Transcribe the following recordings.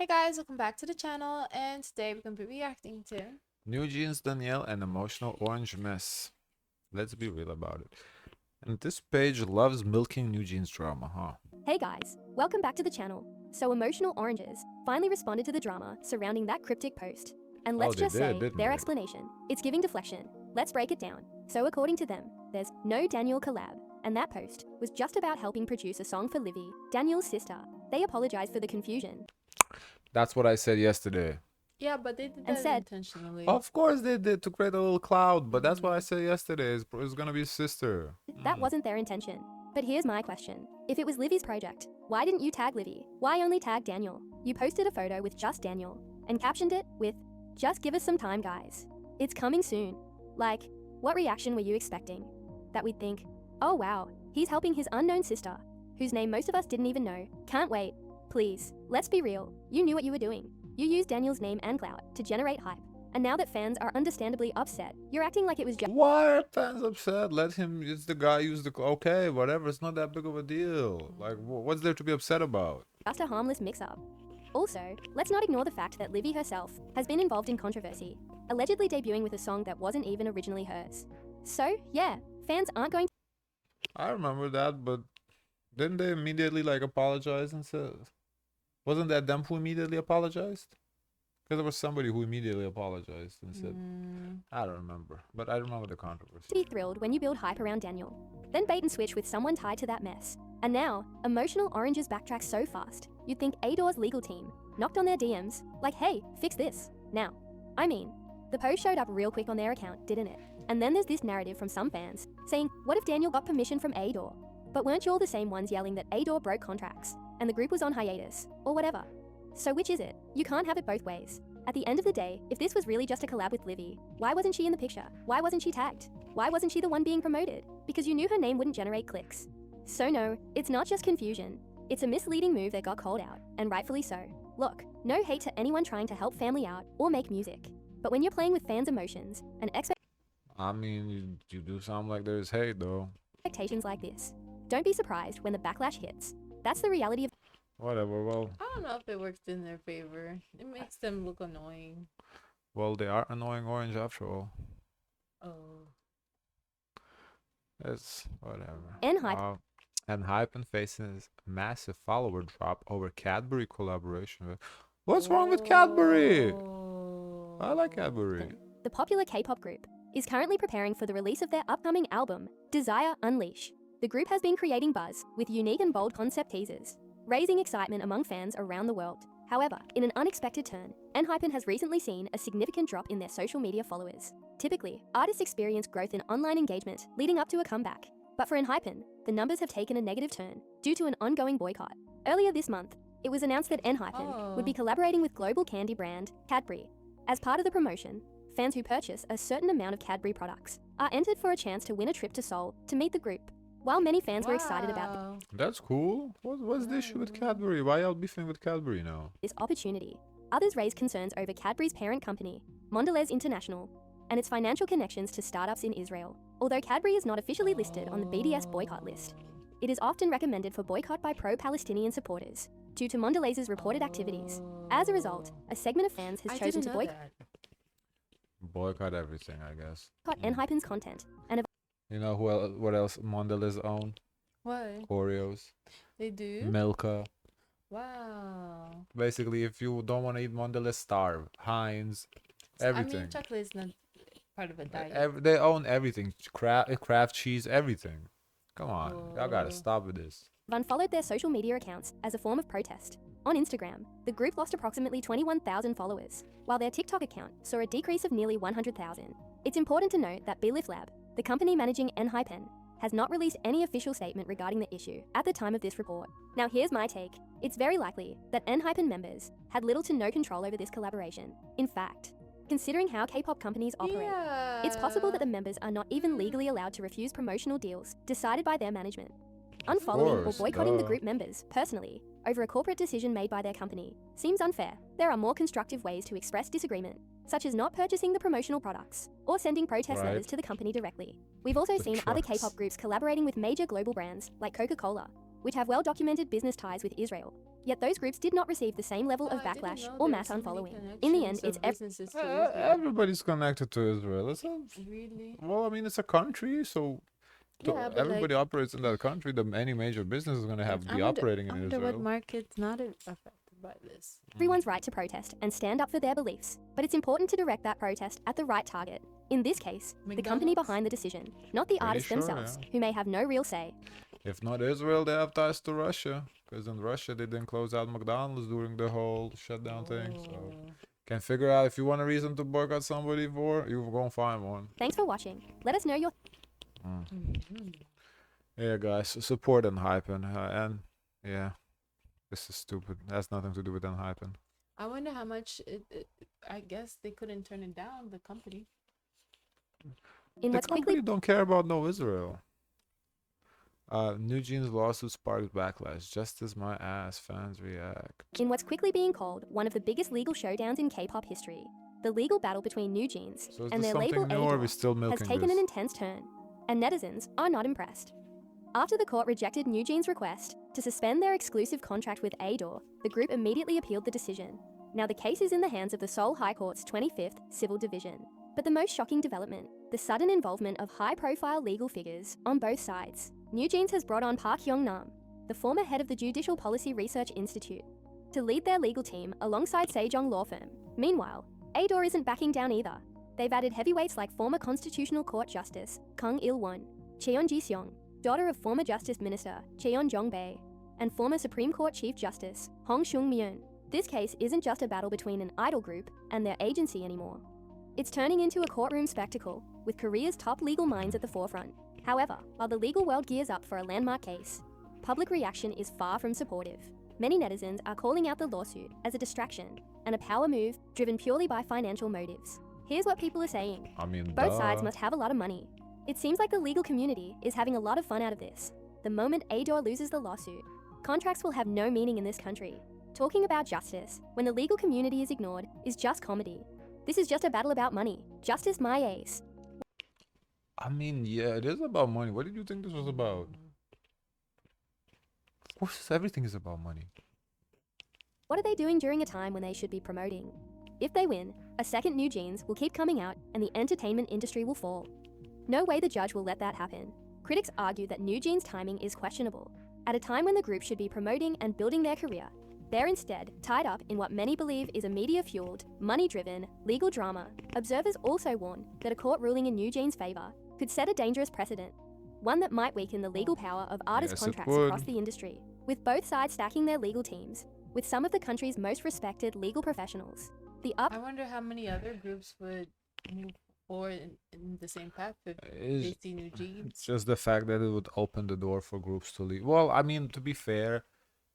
Hey guys, welcome back to the channel, and today we're going to be reacting to NewJeans Danielle and Emotional Orange Mess. Let's be real about it. And this page loves milking NewJeans drama, huh? Hey guys, welcome back to the channel. So Emotional Oranges finally responded to the drama surrounding that cryptic post. And let's They just did, say, didn't their they? explanation, it's giving deflection. Let's break it down. So according to them, there's no Daniel collab, and that post was just about helping produce a song for Livy, Daniel's sister. They apologized for the confusion. That's what I said yesterday. yeah, but they did And that said, intentionally. Of course they did, to create a little cloud, but that's what I said yesterday. It's gonna be sister. that wasn't their intention. But here's my question. If it was Livy's project, why didn't you tag Livy? Why only tag Daniel? You posted a photo with just Daniel and captioned it with, "Just give us some time, guys. It's coming soon." Like, what reaction were you expecting? That we'd think, oh wow, he's helping his unknown sister, whose name most of us didn't even know. Can't wait. Please, let's be real. You knew what you were doing. You used Daniel's name and clout to generate hype. And now that fans are understandably upset, you're acting like it was just Why are fans upset? Let him, it's the guy who's the, okay, whatever, it's not that big of a deal. Like, what's there to be upset about? a harmless mix-up. Also, let's not ignore the fact that Livy herself has been involved in controversy, allegedly debuting with a song that wasn't even originally hers. So, yeah, fans aren't going to I remember that, but didn't they immediately like apologize and said, wasn't that them who immediately apologized? Because there was somebody who immediately apologized and said, I don't remember, but I remember the controversy. be thrilled when you build hype around Daniel, then bait and switch with someone tied to that mess. And now, Emotional Oranges backtrack so fast, you'd think Ador's legal team knocked on their DMs, like, hey, fix this, now. I mean, the post showed up real quick on their account, didn't it? And then there's this narrative from some fans, saying, what if Daniel got permission from Ador? But weren't you all the same ones yelling that Ador broke contracts, and the group was on hiatus, or whatever? So which is it? You can't have it both ways. At the end of the day, if this was really just a collab with Livy, why wasn't she in the picture? Why wasn't she tagged? Why wasn't she the one being promoted? Because you knew her name wouldn't generate clicks. So no, it's not just confusion. It's a misleading move that got called out, and rightfully so. Look, no hate to anyone trying to help family out or make music. But when you're playing with fans' emotions and I mean, you do sound like there's hate, though. expectations like this, don't be surprised when the backlash hits. That's the reality of Whatever, well, I don't know if it worked in their favor. It makes them look annoying. they are annoying orange after all. Oh. It's whatever. Enhypen. Enhypen faces massive follower drop over Cadbury collaboration with... What's wrong with Cadbury? I like Cadbury. The popular K-pop group is currently preparing for the release of their upcoming album, Desire Unleash. The group has been creating buzz with unique and bold concept teasers, raising excitement among fans around the world. However, in an unexpected turn, Enhypen has recently seen a significant drop in their social media followers. Typically, artists experience growth in online engagement leading up to a comeback. But for Enhypen, the numbers have taken a negative turn due to an ongoing boycott. Earlier this month, it was announced that Enhypen would be collaborating with global candy brand Cadbury. As part of the promotion, fans who purchase a certain amount of Cadbury products are entered for a chance to win a trip to Seoul to meet the group. While many fans were excited about That's cool. What's the issue with Cadbury? Why y'all beefing with Cadbury now? this opportunity, others raised concerns over Cadbury's parent company, Mondelez International, and its financial connections to startups in Israel. Although Cadbury is not officially listed on the BDS boycott list, it is often recommended for boycott by pro-Palestinian supporters due to Mondelez's reported activities. As a result, a segment of fans has chosen to Boycott everything, I guess. boycott Enhypen's content and You know what else Mondelez own? What? Oreos, They do? Milka. Wow. Basically, if you don't want to eat Mondelez, starve. Heinz, I everything. mean, chocolate is not part of a diet. They own everything. Kraft cheese, everything. Come on, y'all gotta stop with this. unfollowed their social media accounts as a form of protest. On Instagram, the group lost approximately 21,000 followers, while their TikTok account saw a decrease of nearly 100,000. It's important to note that Belief Lab, the company managing Enhypen, has not released any official statement regarding the issue at the time of this report. Now here's my take. It's very likely that Enhypen members had little to no control over this collaboration. In fact, considering how K-pop companies operate, it's possible that the members are not even legally allowed to refuse promotional deals decided by their management. Unfollowing or boycotting the group members, personally, over a corporate decision made by their company, seems unfair. There are more constructive ways to express disagreement, such as not purchasing the promotional products, or sending protest letters to the company directly. We've also seen other K-pop groups collaborating with major global brands, like Coca-Cola, which have well-documented business ties with Israel. Yet those groups did not receive the same level of I didn't backlash know or there mass were so many unfollowing. In the end, connections it's of businesses to Uh, Israel. everybody's connected to Israel. Really? Well, I mean, it's a country, so Yeah, but everybody like, operates in that country. Any major business is gonna have I be wonder, operating I in wonder what Israel. market's not affected by this. everyone's right to protest and stand up for their beliefs, but it's important to direct that protest at the right target. In this case, the company McDonald's? behind the decision, not the Pretty artists sure, themselves, yeah. who may have no real say. If not Israel, they have ties to Russia, because in Russia they didn't close out McDonald's during the whole shutdown thing. So Oh. can figure out if you want a reason to boycott somebody for, you're gonna find one. Thanks for watching. Let us know your Mhm. Yeah, guys, support Enhypen, and yeah, this is stupid. It has nothing to do with Enhypen. I wonder how much I guess they couldn't turn it down, the company. in The what's company quickly don't care about no Israel. NewJeans lawsuit sparks backlash. Justice my ass. Fans react. in what's quickly being called one of the biggest legal showdowns in K-pop history. The legal battle between NewJeans So is and this their label something new, or are we A-Door still has milking taken this? an intense turn, and netizens are not impressed. After the court rejected NewJeans' request to suspend their exclusive contract with A-Door, the group immediately appealed the decision. Now the case is in the hands of the Seoul High Court's 25th Civil Division. But the most shocking development, the sudden involvement of high-profile legal figures on both sides. NewJeans has brought on Park Hyung-nam, the former head of the Judicial Policy Research Institute, to lead their legal team alongside Sejong law firm. Meanwhile, A-Door isn't backing down either. They've added heavyweights like former Constitutional Court Justice Kang Il-won, Cheon Ji-seong, daughter of former Justice Minister Cheon Jong-bae, and former Supreme Court Chief Justice Hong Seung-myun. This case isn't just a battle between an idol group and their agency anymore. It's turning into a courtroom spectacle, with Korea's top legal minds at the forefront. However, while the legal world gears up for a landmark case, public reaction is far from supportive. Many netizens are calling out the lawsuit as a distraction and a power move driven purely by financial motives. Here's what people are saying. I mean, Both sides must have a lot of money. It seems like the legal community is having a lot of fun out of this. The moment A-Door loses the lawsuit, contracts will have no meaning in this country. Talking about justice, when the legal community is ignored, is just comedy. This is just a battle about money. Justice my ace. I mean, yeah, it is about money. What did you think this was about? Of course, everything is about money. What are they doing during a time when they should be promoting? If they win, a second NewJeans will keep coming out and the entertainment industry will fall. No way the judge will let that happen. Critics argue that NewJeans' timing is questionable. At a time when the group should be promoting and building their career, they're instead tied up in what many believe is a media-fueled, money-driven, legal drama. Observers also warn that a court ruling in NewJeans' favor could set a dangerous precedent, one that might weaken the legal power of artist Yes, it contracts would. across the industry, with both sides stacking their legal teams with some of the country's most respected legal professionals. The I wonder how many other groups would move forward in the same path if they It's see NewJeans. it's just the fact that it would open the door for groups to leave. Well, I mean, to be fair,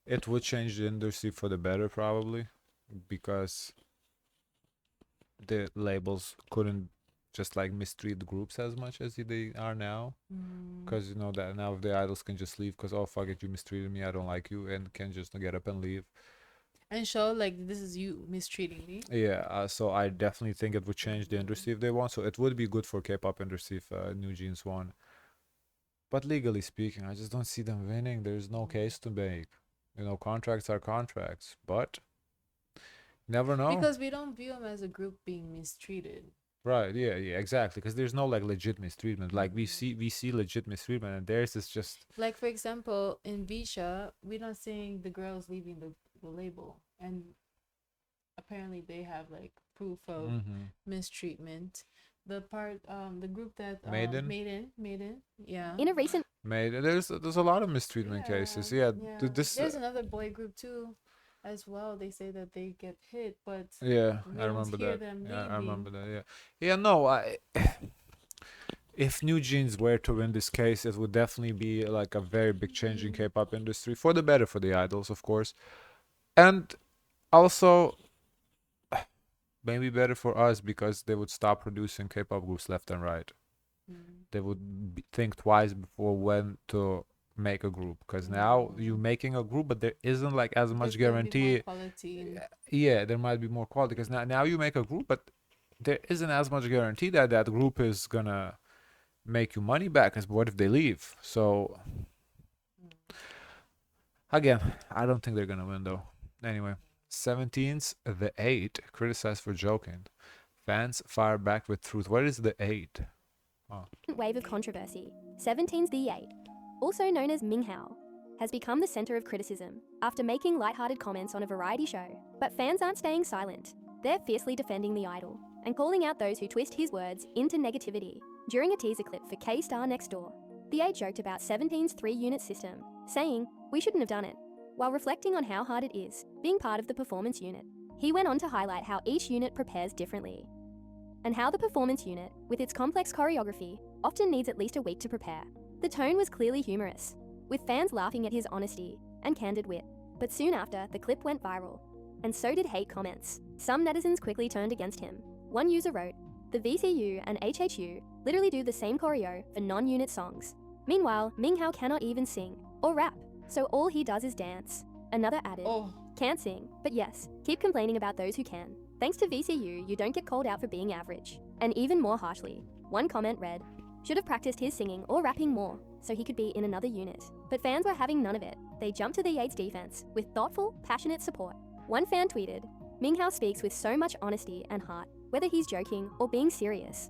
it would change the industry for the better, probably, because the labels couldn't just like mistreat groups as much as they are now. Because you know that now if the idols can just leave because, oh fuck it, you mistreated me, I don't like you, and can just get up and leave. And show like this is you mistreating me. Yeah, so I definitely think it would change the industry if they want. So it would be good for K-pop industry if NewJeans won. But legally speaking, I just don't see them winning. There's no case to make. You know, contracts are contracts, but never know. Because we don't view them as a group being mistreated. Right? Yeah, exactly. Because there's no like legit mistreatment. Like we see legit mistreatment, and theirs is just Like for example, in Visha, we're not saying the girls leaving the label, and apparently they have like proof of mistreatment. The group that Maiden, yeah. in a recent there's a lot of mistreatment cases. Yeah, this There's another boy group too, as well. They say that they get hit, but yeah, we I don't remember hear that. them Yeah, I remember leaving. that. Yeah, no, if NewJeans were to win this case, it would definitely be like a very big change in K-pop industry for the better for the idols, of course, and also maybe better for us because they would stop producing K-pop groups left and right. They would think twice before when to make a group, because now you're making a group, but there isn't like as much guarantee. Yeah, there might be more quality because now you make a group, but there isn't as much guarantee that that group is gonna make you money back as what if they leave. So Again, I don't think they're gonna win though. Anyway, 17's The8 criticized for joking. Fans fire back with truth. What is The8? Wave of controversy. 17's The8, also known as Minghao, has become the center of criticism after making lighthearted comments on a variety show. But fans aren't staying silent. They're fiercely defending the idol and calling out those who twist his words into negativity. During a teaser clip for K-Star Next Door, The8 joked about 17's 3-unit system, saying, "We shouldn't have done it," while reflecting on how hard it is being part of the performance unit. He went on to highlight how each unit prepares differently, and how the performance unit, with its complex choreography, often needs at least a week to prepare. The tone was clearly humorous, with fans laughing at his honesty and candid wit. But soon after, the clip went viral, and so did hate comments. Some netizens quickly turned against him. One user wrote, "The VCU and HHU literally do the same choreo for non-unit songs. Meanwhile, Minghao cannot even sing or rap, so all he does is dance." Another added, Oh, "Can't sing, but yes, keep complaining about those who can. Thanks to VCU, you don't get called out for being average." And even more harshly, one comment read, "Should have practiced his singing or rapping more so he could be in another unit." But fans were having none of it. They jumped to The8's defense with thoughtful, passionate support. One fan tweeted, "Minghao speaks with so much honesty and heart, whether he's joking or being serious.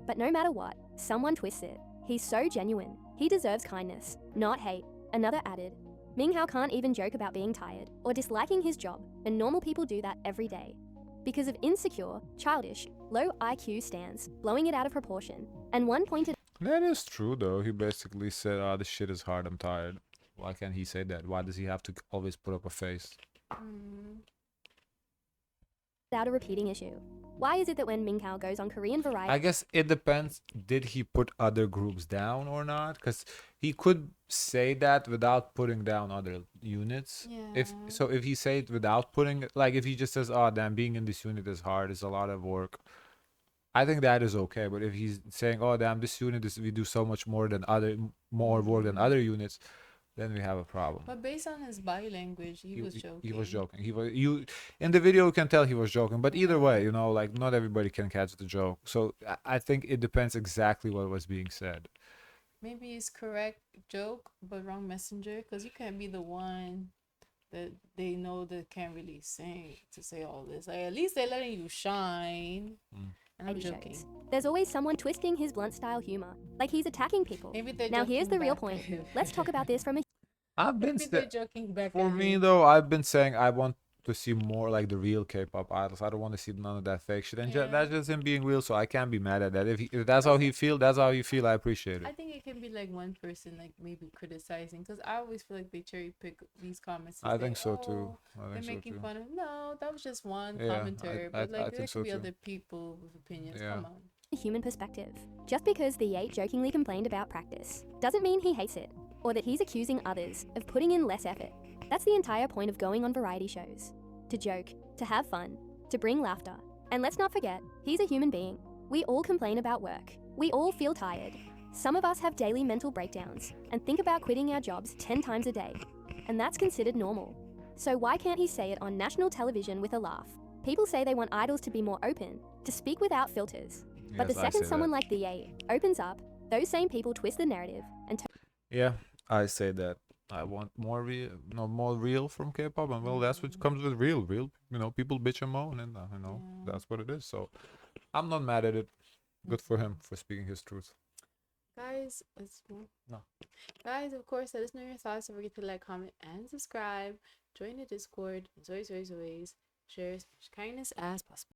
But no matter what, someone twists it. He's so genuine. He deserves kindness, not hate." Another added, "Minghao can't even joke about being tired or disliking his job, and normal people do that every day. Because of insecure, childish, low IQ stans, blowing it out of proportion." And one pointed That is true though. He basically said, "Oh, this shit is hard. I'm tired." Why can't he say that? Why does he have to always put up a face? out a repeating issue. Why is it that when Minghao goes on Korean variety, I guess it depends. Did he put other groups down or not? Because he could say that without putting down other units. If yeah. so, if he say it without putting, like, if he just says, "Oh, damn, being in this unit is hard. It's a lot of work," I think that is okay. But if he's saying, "Oh, damn, this unit is we do so much more work than other units," then we have a problem. But based on his body language, he was joking. He was joking. In the video you can tell he was joking. But either way, like, not everybody can catch the joke. So I think it depends exactly what was being said. Maybe it's correct joke, but wrong messenger. Because you can't be the one that they know that can't really sing to say all this. Like, at least they're letting you shine. And I'm joking. shows, there's always someone twisting his blunt style humor, like he's attacking people. Maybe they're Now here's the joking real back. point. Let's talk about this from a I've been Maybe they're joking back. For at me him. though, I've been saying I want to see more like the real K-pop idols. I don't want to see none of that fake shit. And Yeah. that's just him being real, so I can't be mad at that. If that's how he feel, that's how he feel. I appreciate I it. think it can be like one person, like maybe criticizing, because I always feel like they cherry pick these comments. I think so too. They're making fun of. No, that was just one Yeah, commenter, I but like there think could so be too. other people with opinions. Yeah. Come on. human perspective. Just because The8 jokingly complained about practice doesn't mean he hates it, or that he's accusing others of putting in less effort. That's the entire point of going on variety shows. To joke, to have fun, to bring laughter. And let's not forget, he's a human being. We all complain about work. We all feel tired. Some of us have daily mental breakdowns and think about quitting our jobs 10 times a day. And that's considered normal. So why can't he say it on national television with a laugh? People say they want idols to be more open, to speak without filters. But the Yes, I second say someone that. like The8 opens up, those same people twist the narrative and Yeah, I say that. I want more real, more real from K-pop, and well, that's what comes with real. People bitch and moan, and Yeah. that's what it is. So I'm not mad at it. Good for him for speaking his truth. Guys, let's move. No. Guys, of course, let us know your thoughts. Don't forget to like, comment, and subscribe. Join the Discord. As always, share as much kindness as possible.